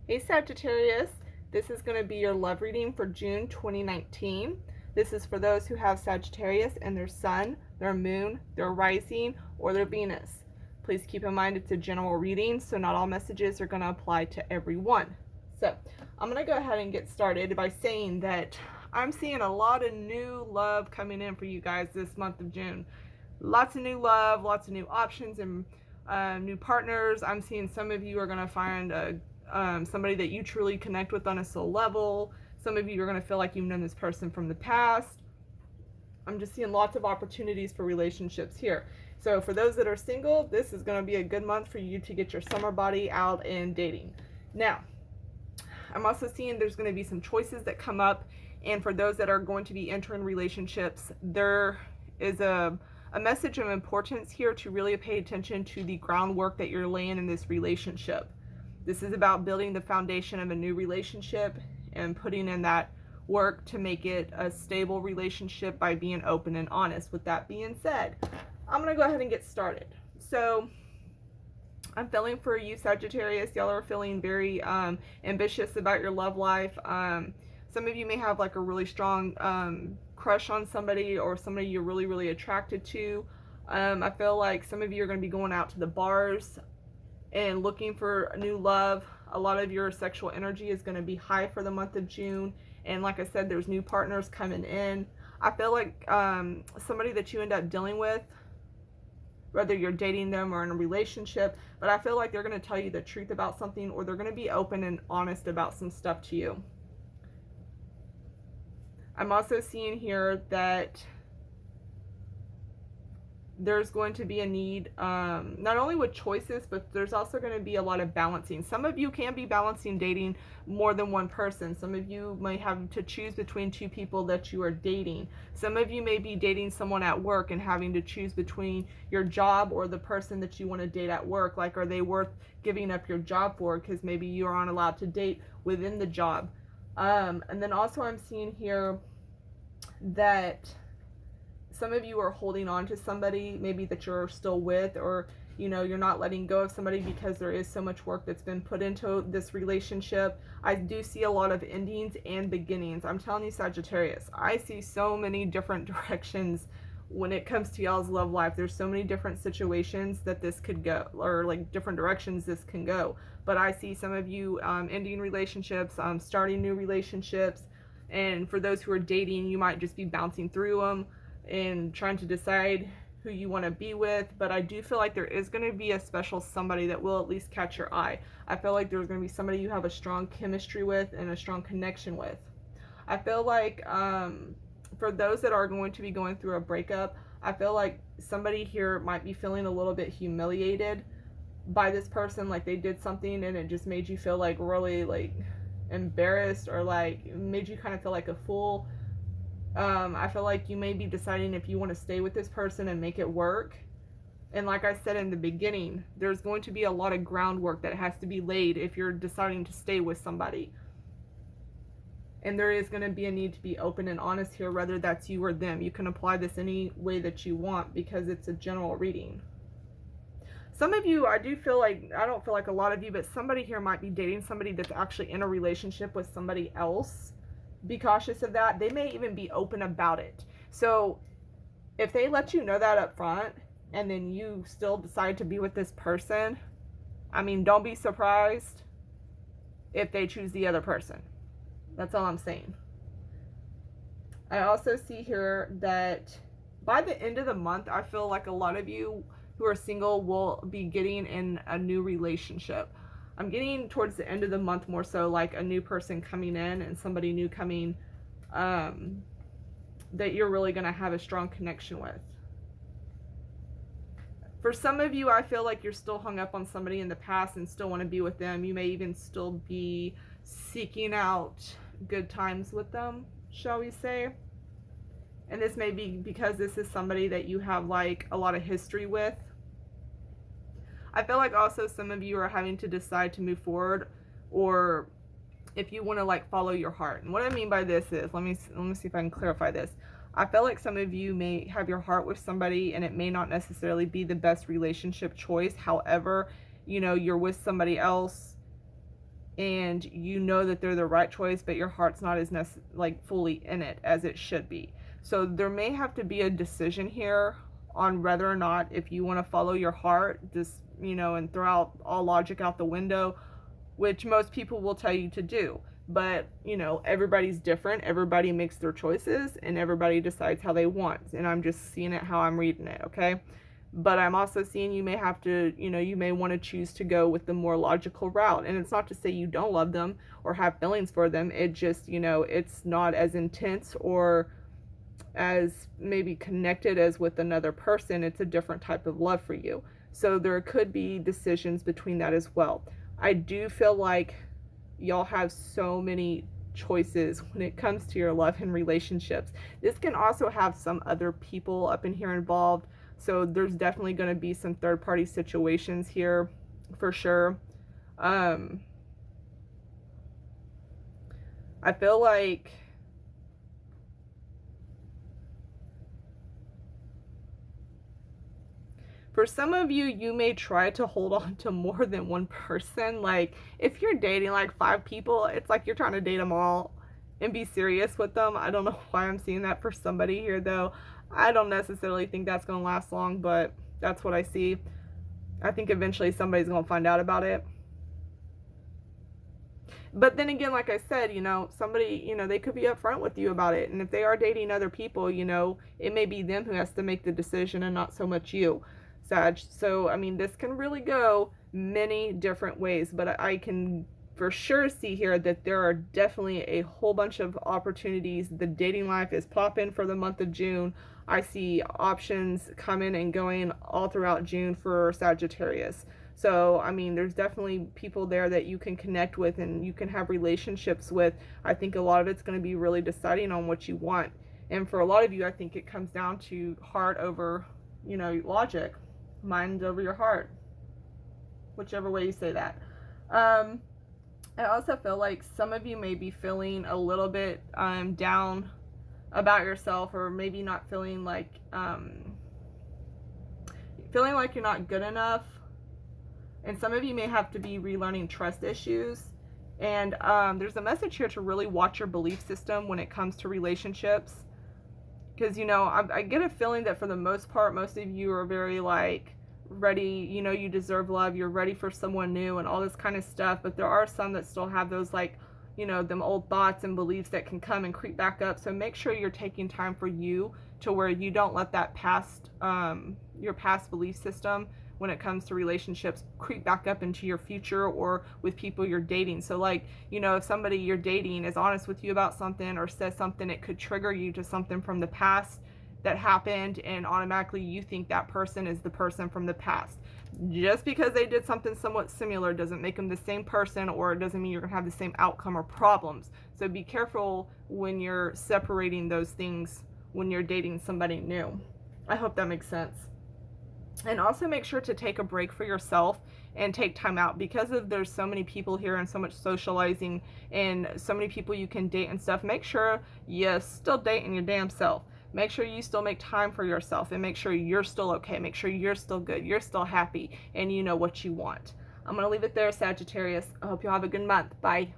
Hey Sagittarius, this is going to be your love reading for June 2019. This is for those who have Sagittarius and their sun, their moon, their rising, or their Venus. Please keep in mind it's a general reading, so not all messages are going to apply to everyone. So I'm going to go ahead and get started by saying that I'm seeing a lot of new love coming in for you guys this month of June. Lots of new love, lots of new options and new partners. I'm seeing some of you are going to find somebody that you truly connect with on a soul level. Some of you are going to feel like you've known this person from the past. I'm just seeing lots of opportunities for relationships here. So for those that are single, this is going to be a good month for you to get your summer body out and dating. Now, I'm also seeing there's going to be some choices that come up, and for those that are going to be entering relationships, there is a message of importance here to really pay attention to the groundwork that you're laying in this relationship. This is about building the foundation of a new relationship and putting in that work to make it a stable relationship by being open and honest. With that being said, I'm going to go ahead and get started. So I'm feeling for you, Sagittarius. Y'all are feeling very ambitious about your love life. Some of you may have like a really strong crush on somebody, or somebody you're really, really attracted to. I feel like some of you are going to be going out to the bars and looking for new love. A lot of your sexual energy is going to be high for the month of June. And like I said, there's new partners coming in. I feel like somebody that you end up dealing with, whether you're dating them or in a relationship, but I feel like they're going to tell you the truth about something, or they're going to be open and honest about some stuff to you. I'm also seeing here that there's going to be a need, not only with choices, but there's also going to be a lot of balancing. Some of you can be balancing dating more than one person. Some of you may have to choose between two people that you are dating. Some of you may be dating someone at work and having to choose between your job or the person that you want to date at work. Like, are they worth giving up your job for? Because maybe you aren't allowed to date within the job. And then also I'm seeing here that some of you are holding on to somebody maybe that you're still with, or you're not letting go of somebody because there is so much work that's been put into this relationship. I do see a lot of endings and beginnings. I'm telling you, Sagittarius, I see so many different directions when it comes to y'all's love life. There's so many different situations that this could go, or like different directions this can go. But I see some of you ending relationships, starting new relationships. And for those who are dating, you might just be bouncing through them and trying to decide who you want to be with. But I do feel like there is going to be a special somebody that will at least catch your eye. I feel like there's going to be somebody you have a strong chemistry with and a strong connection with. I feel like for those that are going to be going through a breakup, I feel like somebody here might be feeling a little bit humiliated by this person. Like they did something and it just made you feel like really like embarrassed, or like made you kind of feel like a fool. I feel like you may be deciding if you want to stay with this person and make it work. And like I said in the beginning, there's going to be a lot of groundwork that has to be laid if you're deciding to stay with somebody. And there is going to be a need to be open and honest here, whether that's you or them. You can apply this any way that you want because it's a general reading. Some of you, I don't feel like a lot of you, but somebody here might be dating somebody that's actually in a relationship with somebody else. Be cautious of that. They may even be open about it. So if they let you know that up front and then you still decide to be with this person, I mean, don't be surprised if they choose the other person. That's all I'm saying. I also see here that by the end of the month, I feel like a lot of you who are single will be getting in a new relationship. I'm getting towards the end of the month more so like a new person coming in and somebody new coming that you're really going to have a strong connection with. For some of you, I feel like you're still hung up on somebody in the past and still want to be with them. You may even still be seeking out good times with them, shall we say. And this may be because this is somebody that you have like a lot of history with. I feel like also some of you are having to decide to move forward, or if you want to like follow your heart. And what I mean by this is, let me see if I can clarify this. I feel like some of you may have your heart with somebody and it may not necessarily be the best relationship choice. However, you're with somebody else and you know that they're the right choice, but your heart's not as like fully in it as it should be. So there may have to be a decision here on whether or not, if you want to follow your heart, just, and throw out all logic out the window, which most people will tell you to do. But, everybody's different. Everybody makes their choices and everybody decides how they want. And I'm just seeing it how I'm reading it, okay? But I'm also seeing you may have to, you may want to choose to go with the more logical route. And it's not to say you don't love them or have feelings for them. It just, it's not as intense or as maybe connected as with another person. It's a different type of love for you. So there could be decisions between that as well. I do feel like y'all have so many choices when it comes to your love and relationships. This can also have some other people up in here involved. So there's definitely going to be some third party situations here for sure. I feel like for some of you, you may try to hold on to more than one person. Like, if you're dating like 5 people, it's like you're trying to date them all and be serious with them. I don't know why I'm seeing that for somebody here, though. I don't necessarily think that's going to last long, but that's what I see. I think eventually somebody's going to find out about it. But then again, like I said, somebody, they could be upfront with you about it. And if they are dating other people, it may be them who has to make the decision and not so much you, Sag. So, I mean, this can really go many different ways. But I can for sure see here that there are definitely a whole bunch of opportunities. The dating life is popping for the month of June. I see options coming and going all throughout June for Sagittarius. So, I mean, there's definitely people there that you can connect with and you can have relationships with. I think a lot of it's going to be really deciding on what you want. And for a lot of you, I think it comes down to heart over, logic, mind over your heart, whichever way you say that. I also feel like some of you may be feeling a little bit down about yourself, or maybe not feeling like you're not good enough. And some of you may have to be relearning trust issues. And there's a message here to really watch your belief system when it comes to relationships. Because, I get a feeling that for the most part, most of you are very ready, you deserve love, you're ready for someone new and all this kind of stuff. But there are some that still have those them old thoughts and beliefs that can come and creep back up. So make sure you're taking time for you to where you don't let that your past belief system when it comes to relationships creep back up into your future or with people you're dating. So if somebody you're dating is honest with you about something or says something, it could trigger you to something from the past that happened, and automatically you think that person is the person from the past. Just because they did something somewhat similar doesn't make them the same person, or it doesn't mean you're going to have the same outcome or problems. So be careful when you're separating those things when you're dating somebody new. I hope that makes sense. And also make sure to take a break for yourself and take time out, because there's so many people here and so much socializing and so many people you can date and stuff. Make sure you're still dating your damn self. Make sure you still make time for yourself and make sure you're still okay. Make sure you're still good. You're still happy and you know what you want. I'm going to leave it there, Sagittarius. I hope you have a good month. Bye.